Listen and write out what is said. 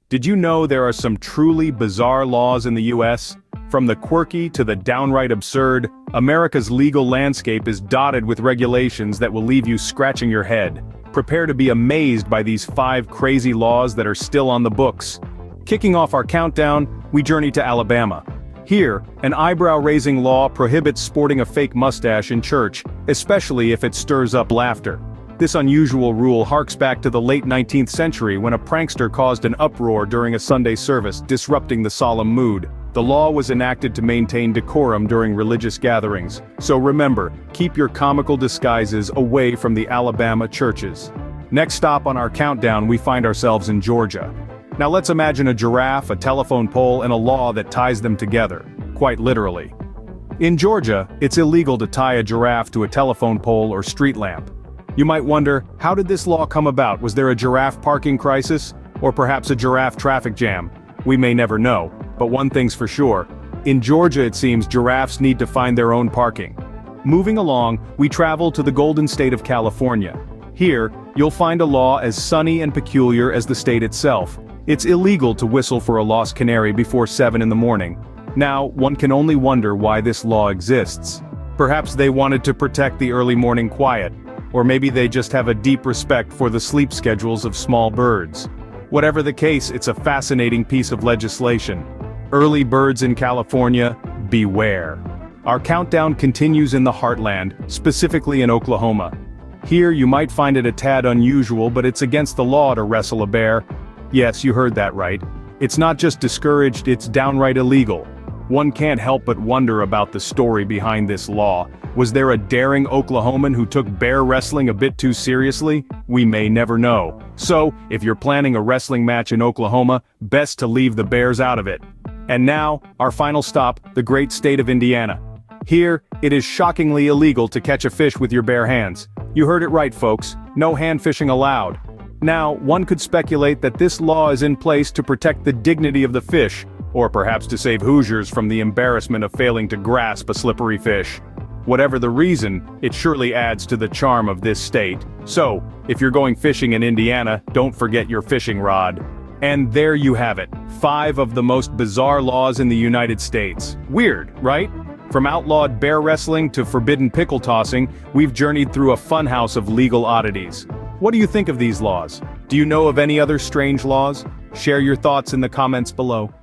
Did you know there are some truly bizarre laws in the US? From the quirky to the downright absurd, America's legal landscape is dotted with regulations that will leave you scratching your head. Prepare to be amazed by these 5 crazy laws that are still on the books. Kicking off our countdown, we journey to Alabama. Here, an eyebrow-raising law prohibits sporting a fake mustache in church, especially if it stirs up laughter. This unusual rule harks back to the late 19th century when a prankster caused an uproar during a Sunday service, disrupting the solemn mood. The law was enacted to maintain decorum during religious gatherings, so remember, keep your comical disguises away from the Alabama churches. Next stop on our countdown, we find ourselves in Georgia. Now let's imagine a giraffe, a telephone pole, and a law that ties them together, quite literally. In Georgia, it's illegal to tie a giraffe to a telephone pole or street lamp. You might wonder, how did this law come about? Was there a giraffe parking crisis? Or perhaps a giraffe traffic jam? We may never know, but one thing's for sure. In Georgia, it seems giraffes need to find their own parking. Moving along, we travel to the golden state of California. Here, you'll find a law as sunny and peculiar as the state itself. It's illegal to whistle for a lost canary before 7 in the morning. Now, one can only wonder why this law exists. Perhaps they wanted to protect the early morning quiet. Or maybe they just have a deep respect for the sleep schedules of small birds. Whatever the case, it's a fascinating piece of legislation. Early birds in California, beware. Our countdown continues in the heartland, specifically in Oklahoma. Here you might find it a tad unusual, but it's against the law to wrestle a bear. Yes, you heard that right. It's not just discouraged, it's downright illegal. One can't help but wonder about the story behind this law. Was there a daring Oklahoman who took bear wrestling a bit too seriously? We may never know. So, if you're planning a wrestling match in Oklahoma, best to leave the bears out of it. And now, our final stop, the great state of Indiana. Here, it is shockingly illegal to catch a fish with your bare hands. You heard it right, folks. No hand fishing allowed. Now, one could speculate that this law is in place to protect the dignity of the fish, or perhaps to save Hoosiers from the embarrassment of failing to grasp a slippery fish. Whatever the reason, it surely adds to the charm of this state. So, if you're going fishing in Indiana, don't forget your fishing rod. And there you have it, 5 of the most bizarre laws in the United States. Weird, right? From outlawed bear wrestling to forbidden pickle tossing, we've journeyed through a funhouse of legal oddities. What do you think of these laws? Do you know of any other strange laws? Share your thoughts in the comments below.